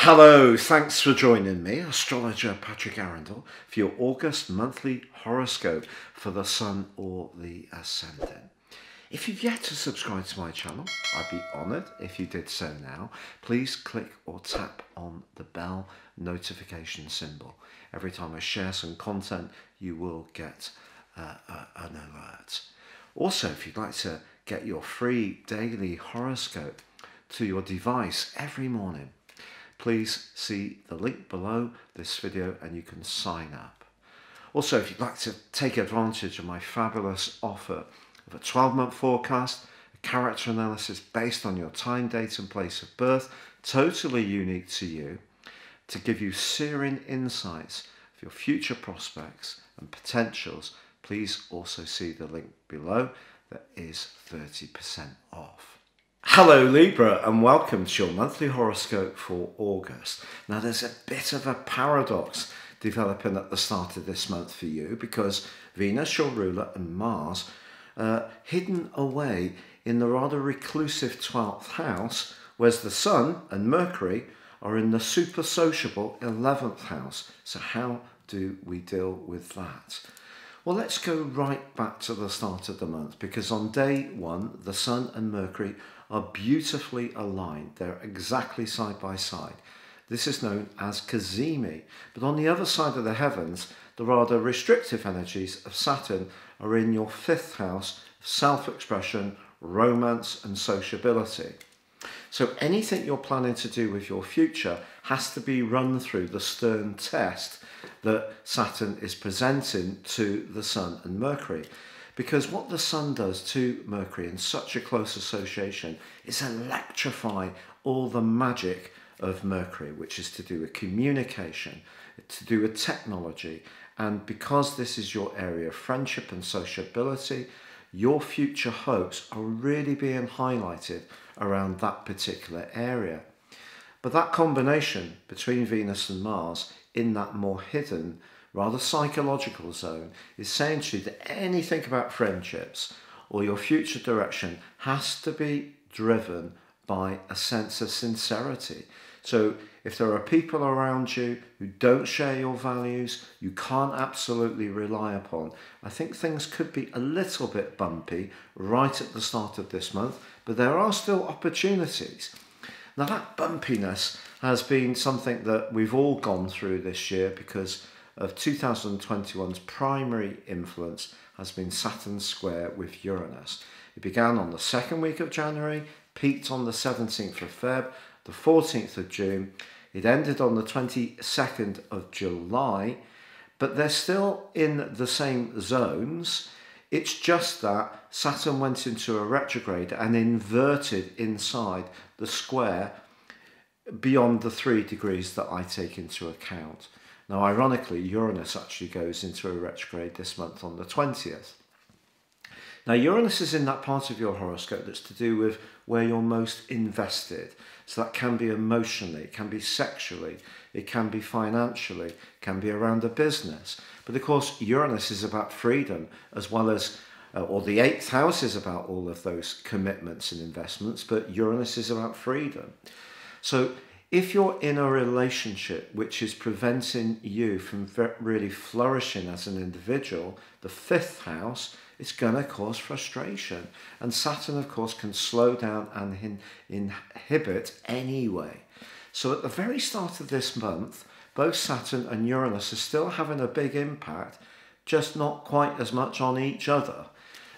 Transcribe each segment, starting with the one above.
Hello, thanks for joining me, astrologer Patrick Arundell, for your August monthly horoscope for the Sun or the Ascendant. If you've yet to subscribe to my channel, I'd be honoured if you did so now. Please click or tap on the bell notification symbol. Every time I share some content, you will get an alert. Also, if you'd like to get your free daily horoscope to your device every morning, please see the link below this video and you can sign up. Also, if you'd like to take advantage of my fabulous offer of a 12-month forecast, a character analysis based on your time, date and place of birth, totally unique to you, to give you searing insights of your future prospects and potentials, please also see the link below. That is 30% off. Hello Libra, and welcome to your monthly horoscope for August. Now there's a bit of a paradox developing at the start of this month for you, because Venus, your ruler, and Mars hidden away in the rather reclusive 12th house, whereas the Sun and Mercury are in the super sociable 11th house. So how do we deal with that? Well, let's go right back to the start of the month, because on day one, the Sun and Mercury are beautifully aligned. They're exactly side by side. This is known as cazimi. But on the other side of the heavens, the rather restrictive energies of Saturn are in your 5th house of self-expression, romance and sociability. So anything you're planning to do with your future has to be run through the stern test that Saturn is presenting to the Sun and Mercury. Because what the Sun does to Mercury in such a close association is electrify all the magic of Mercury, which is to do with communication, to do with technology. And because this is your area of friendship and sociability, your future hopes are really being highlighted around that particular area. But that combination between Venus and Mars in that more hidden, rather psychological zone is saying to you that anything about friendships or your future direction has to be driven by a sense of sincerity. So if there are people around you who don't share your values, you can't absolutely rely upon, I think things could be a little bit bumpy right at the start of this month, but there are still opportunities. Now that bumpiness has been something that we've all gone through this year, because of 2021's primary influence has been Saturn square with Uranus. It began on the 2nd week of January, peaked on the 17th of Feb, the 14th of June. It ended on the 22nd of July, but they're still in the same zones. It's just that Saturn went into a retrograde and inverted inside the square beyond the 3 degrees that I take into account. Now, ironically, Uranus actually goes into a retrograde this month on the 20th. Now, Uranus is in that part of your horoscope that's to do with where you're most invested. So that can be emotionally, it can be sexually, it can be financially, it can be around a business. But of course, Uranus is about freedom, as well as, or the 8th house is about all of those commitments and investments, but Uranus is about freedom. So if you're in a relationship which is preventing you from really flourishing as an individual, the 5th house, it's going to cause frustration. And Saturn, of course, can slow down and inhibit anyway. So at the very start of this month, both Saturn and Uranus are still having a big impact, just not quite as much on each other.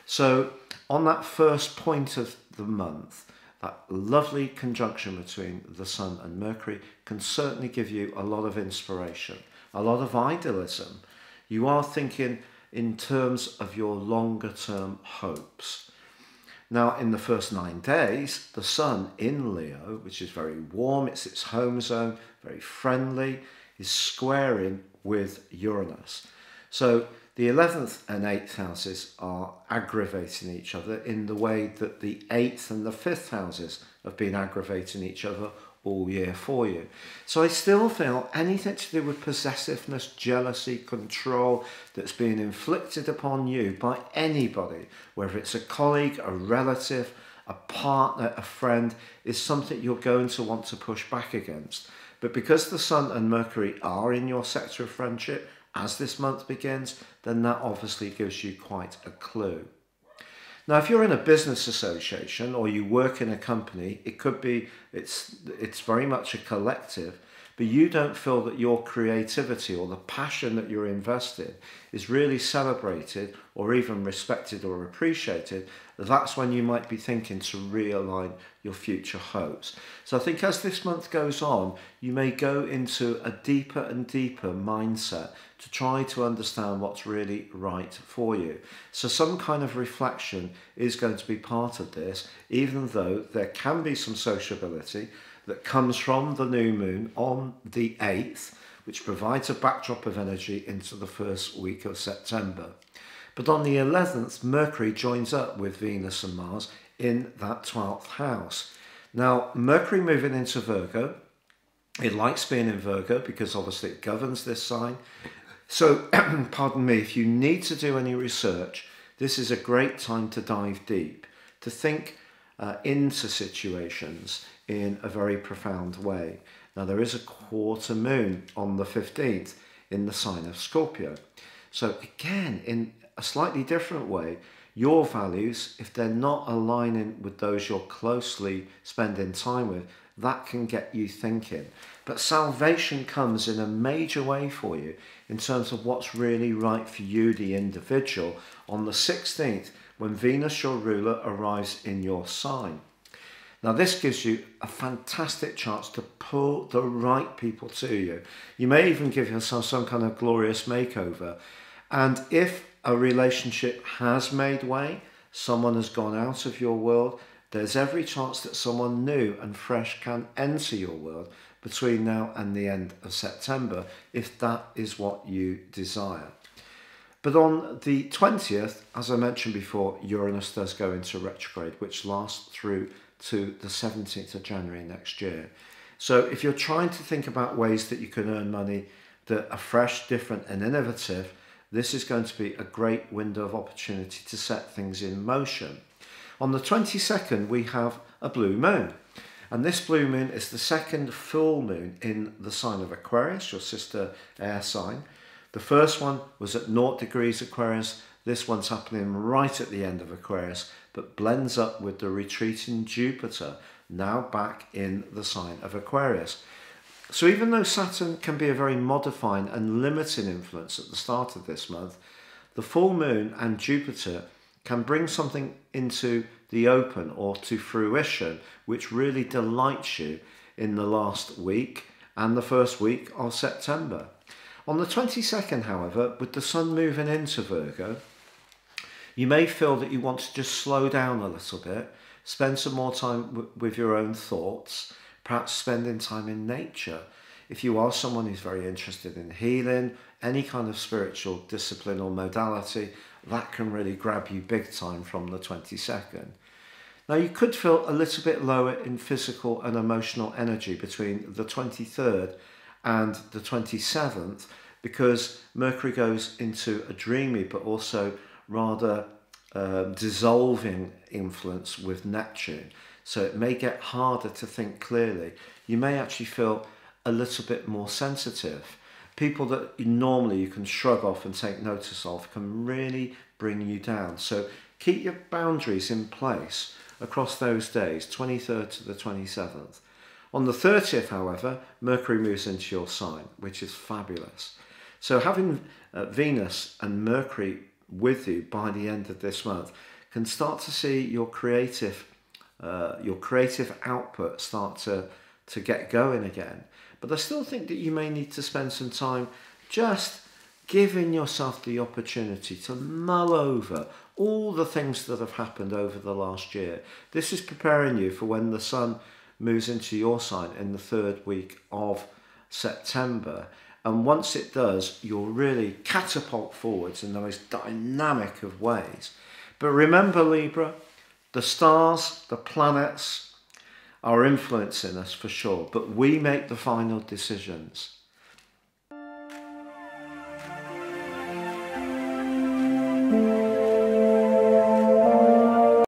So on that first point of the month, that lovely conjunction between the Sun and Mercury can certainly give you a lot of inspiration, a lot of idealism. You are thinking in terms of your longer term hopes. Now, in the first 9 days, the Sun in Leo, which is very warm, it's its home zone, very friendly, is squaring with Uranus. So the 11th and 8th houses are aggravating each other in the way that the 8th and the 5th houses have been aggravating each other all year for you. So I still feel anything to do with possessiveness, jealousy, control that's being inflicted upon you by anybody, whether it's a colleague, a relative, a partner, a friend, is something you're going to want to push back against. But because the Sun and Mercury are in your sector of friendship as this month begins, then that obviously gives you quite a clue. Now, if you're in a business association or you work in a company, it could be, it's very much a collective, but you don't feel that your creativity or the passion that you're invested is really celebrated or even respected or appreciated, that's when you might be thinking to realign your future hopes. So I think as this month goes on, you may go into a deeper and deeper mindset to try to understand what's really right for you. So some kind of reflection is going to be part of this, even though there can be some sociability that comes from the new moon on the 8th, which provides a backdrop of energy into the first week of September. But on the 11th, Mercury joins up with Venus and Mars in that 12th house. Now, Mercury moving into Virgo, it likes being in Virgo because obviously it governs this sign. So, pardon me, if you need to do any research, this is a great time to dive deep, to think into situations in a very profound way. Now, there is a quarter moon on the 15th in the sign of Scorpio. So again, in a slightly different way, your values, if they're not aligning with those you're closely spending time with, that can get you thinking. But salvation comes in a major way for you in terms of what's really right for you, the individual, on the 16th, when Venus, your ruler, arrives in your sign. Now, this gives you a fantastic chance to pull the right people to you. You may even give yourself some kind of glorious makeover. And if a relationship has made way, someone has gone out of your world, there's every chance that someone new and fresh can enter your world between now and the end of September, if that is what you desire. But on the 20th, as I mentioned before, Uranus does go into retrograde, which lasts through to the 17th of January next year. So if you're trying to think about ways that you can earn money that are fresh, different and innovative, this is going to be a great window of opportunity to set things in motion. On the 22nd, we have a blue moon. And this blue moon is the second full moon in the sign of Aquarius, your sister air sign. The first one was at 0 degrees Aquarius. This one's happening right at the end of Aquarius, but blends up with the retreating Jupiter, now back in the sign of Aquarius. So even though Saturn can be a very modifying and limiting influence at the start of this month, the full moon and Jupiter can bring something into the open or to fruition, which really delights you in the last week and the first week of September. On the 22nd, however, with the Sun moving into Virgo, you may feel that you want to just slow down a little bit, spend some more time with your own thoughts, perhaps spending time in nature. If you are someone who's very interested in healing, any kind of spiritual discipline or modality, that can really grab you big time from the 22nd. Now, you could feel a little bit lower in physical and emotional energy between the 23rd and the 27th because Mercury goes into a dreamy but also rather dissolving influence with Neptune. So it may get harder to think clearly. You may actually feel a little bit more sensitive. People that normally you can shrug off and take notice of can really bring you down. So keep your boundaries in place across those days, 23rd to the 27th. On the 30th, however, Mercury moves into your sign, which is fabulous. So having Venus and Mercury with you by the end of this month can start to see your creative output start to get going again. But I still think that you may need to spend some time just giving yourself the opportunity to mull over all the things that have happened over the last year. This is preparing you for when the Sun moves into your sign in the 3rd week of September. And once it does, you'll really catapult forwards in the most dynamic of ways. But remember, Libra, the stars, the planets are influencing us for sure, but we make the final decisions.